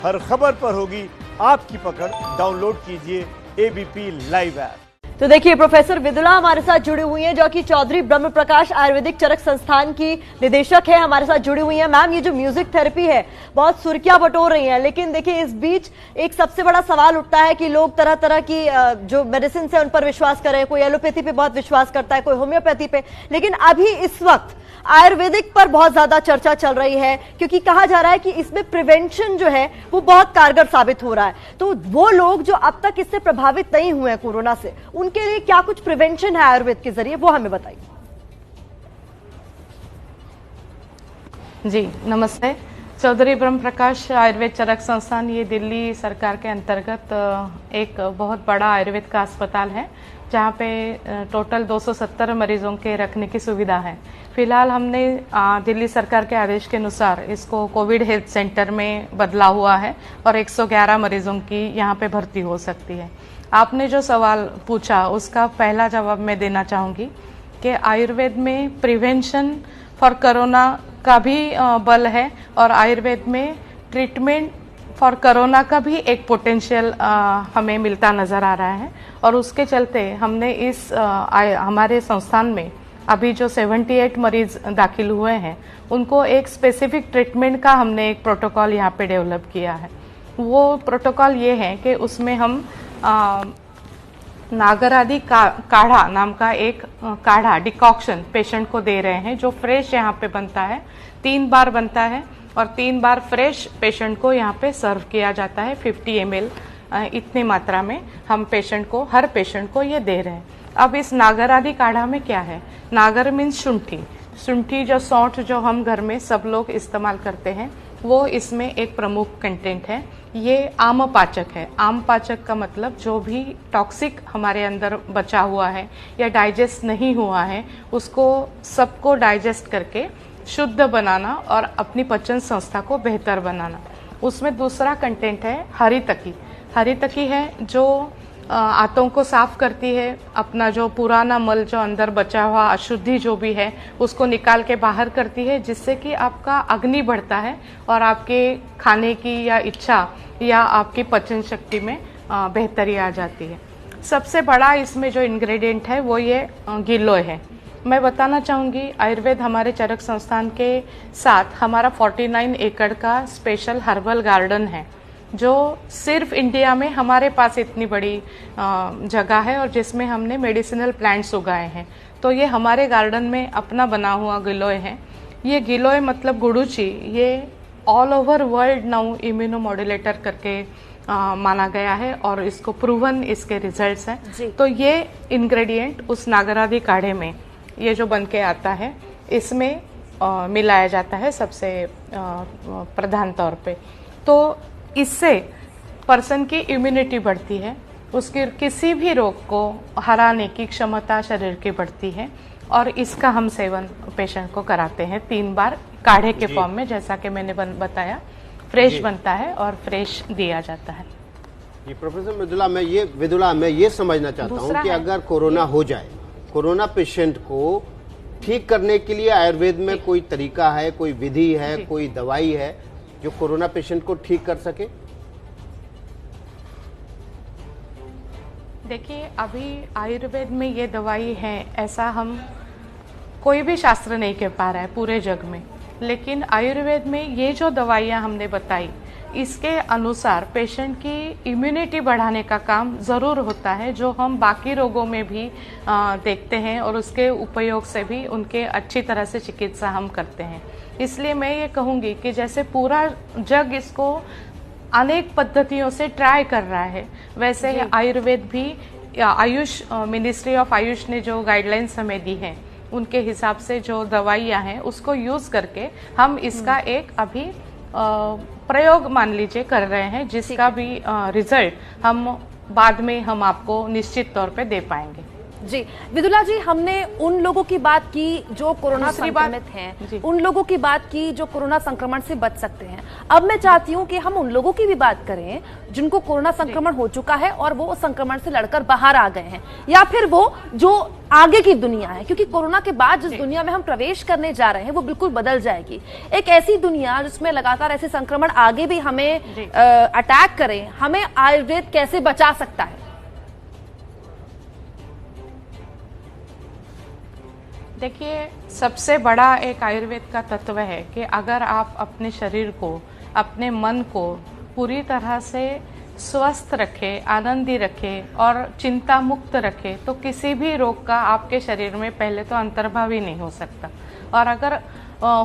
हर खबर पर होगी आपकी पकड़। डाउनलोड कीजिए एबीपी लाइव ऐप। तो देखिए, प्रोफेसर विदुला हमारे साथ जुड़ी हुई हैं, जो कि चौधरी ब्रह्म प्रकाश आयुर्वेदिक चरक संस्थान की निदेशक है, हमारे साथ जुड़ी हुई हैं। मैम, ये जो म्यूजिक थेरेपी है बहुत सुर्खियां बटोर रही हैं, लेकिन देखिए इस बीच एक सबसे बड़ा सवाल उठता है कि लोग तरह तरह की जो मेडिसिन है उन पर विश्वास कर रहे हैं। कोई एलोपैथी पे बहुत विश्वास करता है, कोई होम्योपैथी पे, लेकिन अभी इस वक्त आयुर्वेदिक पर बहुत ज्यादा चर्चा चल रही है, क्योंकि कहा जा रहा है कि इसमें प्रिवेंशन जो है वो बहुत कारगर साबित हो रहा है। तो वो लोग जो अब तक इससे प्रभावित नहीं हुए हैं कोरोना से, उनके लिए क्या कुछ प्रिवेंशन है आयुर्वेद के जरिए, वो हमें बताइए। जी नमस्ते। चौधरी ब्रह्म प्रकाश आयुर्वेद चरक संस्थान ये दिल्ली सरकार के अंतर्गत एक बहुत बड़ा आयुर्वेद का अस्पताल है, जहाँ पे टोटल 270 मरीजों के रखने की सुविधा है। फिलहाल हमने दिल्ली सरकार के आदेश के अनुसार इसको कोविड हेल्थ सेंटर में बदला हुआ है और 111 मरीजों की यहाँ पे भर्ती हो सकती है। आपने जो सवाल पूछा उसका पहला जवाब मैं देना चाहूँगी कि आयुर्वेद में प्रिवेंशन फॉर कोरोना का भी बल है और आयुर्वेद में ट्रीटमेंट फॉर कोरोना का भी एक पोटेंशियल हमें मिलता नज़र आ रहा है। और उसके चलते हमने हमारे संस्थान में अभी जो 78 मरीज दाखिल हुए हैं, उनको एक स्पेसिफिक ट्रीटमेंट का हमने एक प्रोटोकॉल यहाँ पे डेवलप किया है। वो प्रोटोकॉल ये है कि उसमें हम नागरादि काढ़ा नाम का एक काढ़ा डिकॉक्शन पेशेंट को दे रहे हैं, जो फ्रेश यहाँ पे बनता है। 3 बार बनता है और 3 बार फ्रेश पेशेंट को यहाँ पे सर्व किया जाता है। 50 ml इतनी मात्रा में हम हर पेशेंट को ये दे रहे हैं। अब इस नागर आदि काढ़ा में क्या है? नागर मीन्स शुंठी जो सौंठ जो हम घर में सब लोग इस्तेमाल करते हैं, वो इसमें एक प्रमुख कंटेंट है। ये आम पाचक है। आम पाचक का मतलब जो भी टॉक्सिक हमारे अंदर बचा हुआ है या डाइजेस्ट नहीं हुआ है, उसको सबको डाइजेस्ट करके शुद्ध बनाना और अपनी पाचन संस्था को बेहतर बनाना। उसमें दूसरा कंटेंट है हरितकी। हरितकी है जो आंतों को साफ करती है, अपना जो पुराना मल जो अंदर बचा हुआ अशुद्धि जो भी है उसको निकाल के बाहर करती है, जिससे कि आपका अग्नि बढ़ता है और आपके खाने की या इच्छा या आपकी पाचन शक्ति में बेहतरी आ जाती है। सबसे बड़ा इसमें जो इंग्रेडिएंट है वो ये गिलोय है। मैं बताना चाहूँगी, आयुर्वेद हमारे चरक संस्थान के साथ हमारा 49 एकड़ का स्पेशल हर्बल गार्डन है, जो सिर्फ इंडिया में हमारे पास इतनी बड़ी जगह है और जिसमें हमने मेडिसिनल प्लांट्स उगाए हैं। तो ये हमारे गार्डन में अपना बना हुआ गिलोय है। ये गिलोय मतलब गुड़ुची, ये all over world now immuno modulator करके माना गया है और इसको प्रूवन इसके रिजल्ट्स हैं। तो ये इंग्रेडिएंट उस नागरादि काढ़े में ये जो बन के आता है, इसमें मिलाया जाता है सबसे प्रधान तौर पे। तो इससे पर्सन की इम्यूनिटी बढ़ती है, उसकी किसी भी रोग को हराने की क्षमता शरीर की बढ़ती है। और इसका हम सेवन पेशेंट को कराते हैं 3 बार काढ़े के फॉर्म में, जैसा कि मैंने बताया। फ्रेश बनता है और फ्रेश दिया जाता है। जी प्रोफेसर विदुला, मैं ये समझना चाहता हूँ कि अगर कोरोना हो जाए, कोरोना पेशेंट को ठीक करने के लिए आयुर्वेद में कोई तरीका है, कोई विधि है, कोई दवाई है जो कोरोना पेशेंट को ठीक कर सके? देखिए, अभी आयुर्वेद में ये दवाई है ऐसा हम कोई भी शास्त्र नहीं कह पा रहा है पूरे जग में, लेकिन आयुर्वेद में ये जो दवाइयाँ हमने बताई, इसके अनुसार पेशेंट की इम्यूनिटी बढ़ाने का काम ज़रूर होता है, जो हम बाकी रोगों में भी देखते हैं और उसके उपयोग से भी उनके अच्छी तरह से चिकित्सा हम करते हैं। इसलिए मैं ये कहूँगी कि जैसे पूरा जग इसको अनेक पद्धतियों से ट्राई कर रहा है, वैसे आयुर्वेद भी आयुष मिनिस्ट्री ऑफ आयुष ने जो गाइडलाइंस हमें दी हैं, उनके हिसाब से जो दवाइयाँ हैं उसको यूज़ करके हम इसका एक अभी प्रयोग मान लीजिए कर रहे हैं, जिसका भी रिजल्ट हम बाद में हम आपको निश्चित तौर पे दे पाएंगे। जी विदुला जी, हमने उन लोगों की बात की जो कोरोना संक्रमित हैं, उन लोगों की बात की जो कोरोना संक्रमण से बच सकते हैं। अब मैं चाहती हूं कि हम उन लोगों की भी बात करें जिनको कोरोना संक्रमण हो चुका है और वो उस संक्रमण से लड़कर बाहर आ गए हैं, या फिर वो जो आगे की दुनिया है, क्योंकि कोरोना के बाद जिस दुनिया में हम प्रवेश करने जा रहे हैं वो बिल्कुल बदल जाएगी। एक ऐसी दुनिया जिसमें लगातार ऐसे संक्रमण आगे भी हमें अटैक करें, हमें आयुर्वेद कैसे बचा सकता है? देखिए, सबसे बड़ा एक आयुर्वेद का तत्व है कि अगर आप अपने शरीर को, अपने मन को पूरी तरह से स्वस्थ रखें, आनंदी रखें और चिंता मुक्त रखें, तो किसी भी रोग का आपके शरीर में पहले तो अंतर्भाव ही नहीं हो सकता। और अगर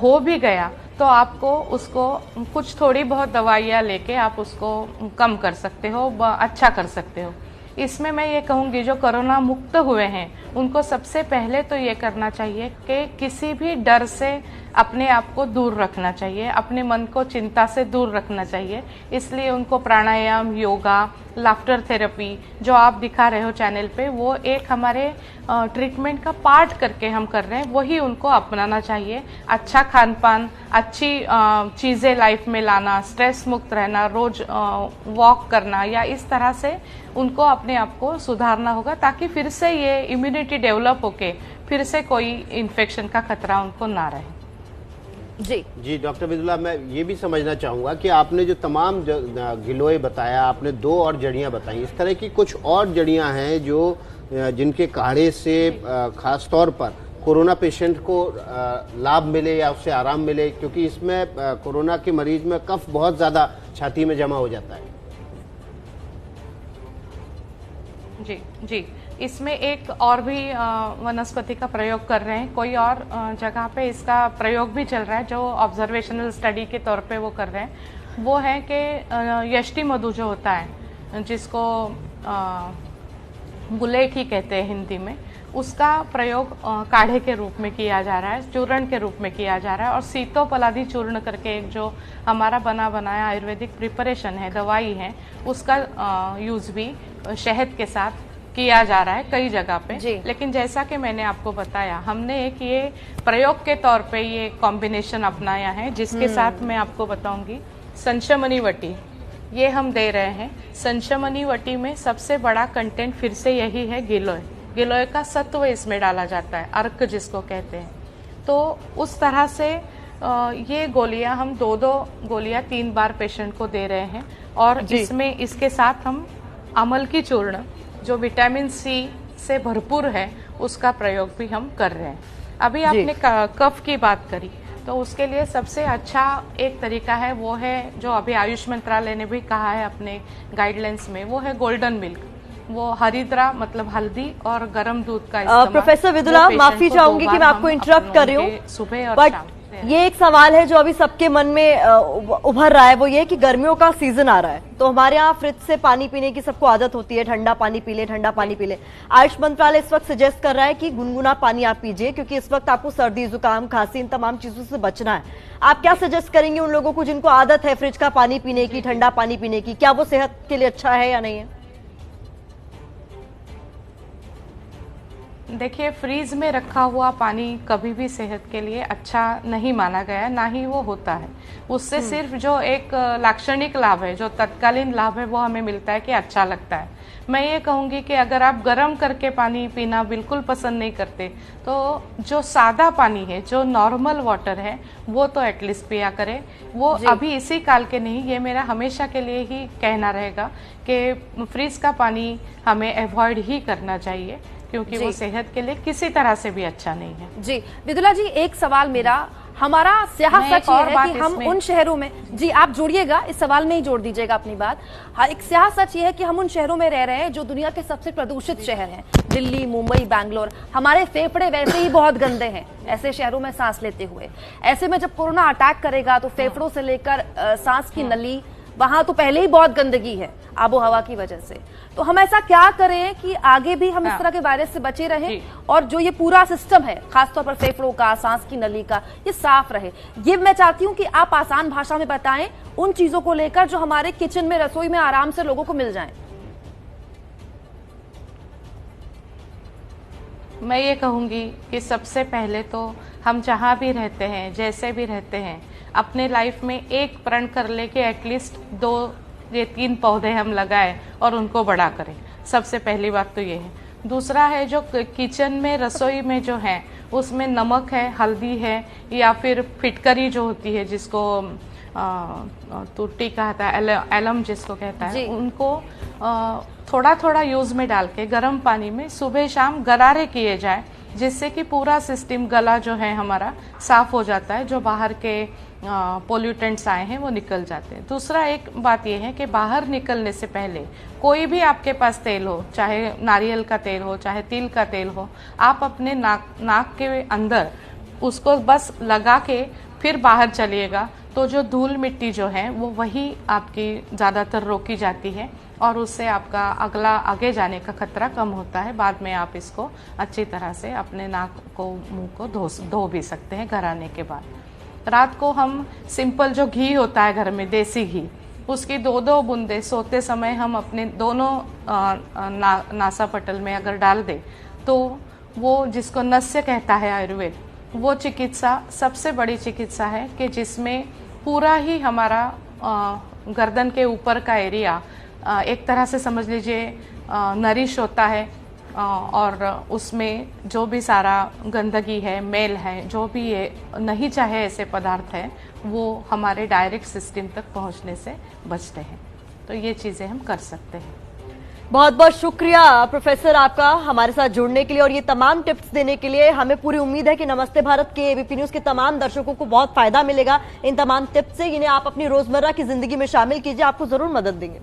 हो भी गया तो आपको उसको कुछ थोड़ी बहुत दवाइयाँ लेके आप उसको कम कर सकते हो, अच्छा कर सकते हो। इसमें मैं ये कहूँगी जो कोरोना मुक्त हुए हैं उनको सबसे पहले तो ये करना चाहिए कि किसी भी डर से अपने आप को दूर रखना चाहिए, अपने मन को चिंता से दूर रखना चाहिए। इसलिए उनको प्राणायाम, योगा, लाफ्टर थेरेपी जो आप दिखा रहे हो चैनल पे, वो एक हमारे ट्रीटमेंट का पार्ट करके हम कर रहे हैं, वही उनको अपनाना चाहिए। अच्छा खान पान, अच्छी चीज़ें लाइफ में लाना, स्ट्रेस मुक्त रहना, रोज वॉक करना, या इस तरह से उनको अपने आप को सुधारना होगा ताकि फिर से ये इम्यूनिटी डेवलप होके फिर से कोई इन्फेक्शन का खतरा उनको ना रहे। जी डॉक्टर विदुला, मैं ये भी समझना चाहूँगा कि आपने जो तमाम गिलोय बताया, आपने 2 और जड़ियाँ बताई, इस तरह की कुछ और जड़ियाँ हैं जो जिनके काढ़े से खास तौर पर कोरोना पेशेंट को लाभ मिले या उससे आराम मिले, क्योंकि इसमें कोरोना के मरीज में कफ बहुत ज़्यादा छाती में जमा हो जाता है। जी, इसमें एक और भी वनस्पति का प्रयोग कर रहे हैं, कोई और जगह पे इसका प्रयोग भी चल रहा है जो ऑब्जर्वेशनल स्टडी के तौर पे वो कर रहे हैं। वो है कि यष्टि मधु जो होता है, जिसको गुलेठी कहते हैं हिंदी में, उसका प्रयोग काढ़े के रूप में किया जा रहा है, चूर्ण के रूप में किया जा रहा है। और सीतोपलादी चूर्ण करके एक जो हमारा बना बनाया आयुर्वेदिक प्रिपरेशन है, दवाई है, उसका यूज़ भी शहद के साथ किया जा रहा है कई जगह पे। लेकिन जैसा कि मैंने आपको बताया, हमने एक ये प्रयोग के तौर पे ये कॉम्बिनेशन अपनाया है, जिसके साथ मैं आपको बताऊंगी संशमनी वटी, ये हम दे रहे हैं। संशमनी वटी में सबसे बड़ा कंटेंट फिर से यही है गिलोय। गिलोय का सत्व इसमें डाला जाता है, अर्क जिसको कहते हैं। तो उस तरह से ये गोलियां हम 2-2 गोलियां 3 बार पेशेंट को दे रहे हैं। और इसमें इसके साथ हम अमल की चूर्ण जो विटामिन सी से भरपूर है उसका प्रयोग भी हम कर रहे हैं। अभी आपने कफ की बात करी, तो उसके लिए सबसे अच्छा एक तरीका है, वो है जो अभी आयुष मंत्रालय ने भी कहा है अपने गाइडलाइंस में, वो है गोल्डन मिल्क। वो हरिद्रा मतलब हल्दी और गर्म दूध का इस्तेमाल। प्रोफेसर विदुला, माफी चाहूंगी कि मैं आपको इंटरप्ट कर रही हूँ, सुबह और बट शाम। ये एक सवाल है जो अभी सबके मन में उभर रहा है, वो ये कि गर्मियों का सीजन आ रहा है, तो हमारे यहाँ फ्रिज से पानी पीने की सबको आदत होती है, ठंडा पानी पी ले, ठंडा पानी पी ले। आयुष मंत्रालय इस वक्त सजेस्ट कर रहा है कि गुनगुना पानी आप पीजिए, क्योंकि इस वक्त आपको सर्दी, जुकाम, खांसी, इन तमाम चीजों से बचना है। आप क्या सजेस्ट करेंगे उन लोगों को जिनको आदत है फ्रिज का पानी पीने की, ठंडा पानी पीने की? क्या वो सेहत के लिए अच्छा है या नहीं है? देखिए, फ्रीज में रखा हुआ पानी कभी भी सेहत के लिए अच्छा नहीं माना गया है, ना ही वो होता है। उससे सिर्फ जो एक लाक्षणिक लाभ है, जो तत्कालीन लाभ है, वो हमें मिलता है कि अच्छा लगता है। मैं ये कहूँगी कि अगर आप गर्म करके पानी पीना बिल्कुल पसंद नहीं करते, तो जो सादा पानी है, जो नॉर्मल वाटर है, वो तो एटलीस्ट पिया करें। वो अभी इसी काल के नहीं, ये मेरा हमेशा के लिए ही कहना रहेगा कि फ्रीज का पानी हमें अवॉइड ही करना चाहिए, क्योंकि वो सेहत के लिए किसी तरह से भी अच्छा नहीं है। जी विदुला जी, एक सवाल मेरा, हमारा स्याह सच ये है कि हम उन शहरों में, जी आप जोड़िएगा, इस सवाल में ही जोड़ दीजिएगा अपनी बात। हाँ, एक स्याह सच ये है कि हम उन शहरों में रह रहे हैं जो दुनिया के सबसे प्रदूषित शहर हैं, दिल्ली, मुंबई, बैंगलोर। हमारे फेफड़े वैसे ही बहुत गंदे हैं ऐसे शहरों में सांस लेते हुए। ऐसे में जब कोरोना अटैक करेगा तो फेफड़ों से लेकर सांस की नली, वहां तो पहले ही बहुत गंदगी है आबो हवा की वजह से। तो हम ऐसा क्या करें कि आगे भी हम इस तरह के वायरस से बचे रहें और जो ये पूरा सिस्टम है, खासतौर पर फेफड़ों का, सांस की नली का, ये साफ रहे। ये मैं चाहती हूँ कि आप आसान भाषा में बताएं उन चीजों को लेकर जो हमारे किचन में, रसोई में आराम से लोगों को मिल जाएं। मैं ये कहूँगी कि सबसे पहले तो हम जहाँ भी रहते हैं, जैसे भी रहते हैं, अपने लाइफ में एक प्रण कर ले कि एटलीस्ट 2 या 3 पौधे हम लगाएं और उनको बड़ा करें। सबसे पहली बात तो ये है। दूसरा है जो किचन में, रसोई में जो है उसमें नमक है, हल्दी है, या फिर फिटकरी जो होती है जिसको तुट्टी कहता है, एलम जिसको कहता है, उनको थोड़ा थोड़ा यूज में डाल के गर्म पानी में सुबह शाम गरारे किए जाए, जिससे कि पूरा सिस्टम, गला जो है हमारा साफ हो जाता है, जो बाहर के पोल्यूटेंट्स आए हैं वो निकल जाते हैं। दूसरा एक बात ये है कि बाहर निकलने से पहले कोई भी आपके पास तेल हो, चाहे नारियल का तेल हो, चाहे तिल का तेल हो, आप अपने नाक के अंदर उसको बस लगा के फिर बाहर चलिएगा, तो जो धूल मिट्टी जो है वो वही आपकी ज़्यादातर रोकी जाती है और उससे आपका आगे जाने का खतरा कम होता है। बाद में आप इसको अच्छी तरह से अपने नाक को, मुंह को धो भी सकते हैं घर आने के बाद। रात को हम सिंपल जो घी होता है घर में, देसी घी, उसकी 2-2 बूंदे सोते समय हम अपने दोनों नासापटल में अगर डाल दें तो वो, जिसको नस्य कहता है आयुर्वेद, वो चिकित्सा सबसे बड़ी चिकित्सा है कि जिसमें पूरा ही हमारा गर्दन के ऊपर का एरिया एक तरह से समझ लीजिए नरिश होता है, और उसमें जो भी सारा गंदगी है, मेल है, जो भी ये नहीं चाहे ऐसे पदार्थ है, वो हमारे डायरेक्ट सिस्टम तक पहुंचने से बचते हैं। तो ये चीज़ें हम कर सकते हैं। बहुत बहुत शुक्रिया प्रोफेसर आपका हमारे साथ जुड़ने के लिए और ये तमाम टिप्स देने के लिए। हमें पूरी उम्मीद है कि नमस्ते भारत के एबीपी न्यूज के तमाम दर्शकों को बहुत फायदा मिलेगा इन तमाम टिप्स से। इन्हें आप अपनी रोजमर्रा की जिंदगी में शामिल कीजिए, आपको जरूर मदद देंगे।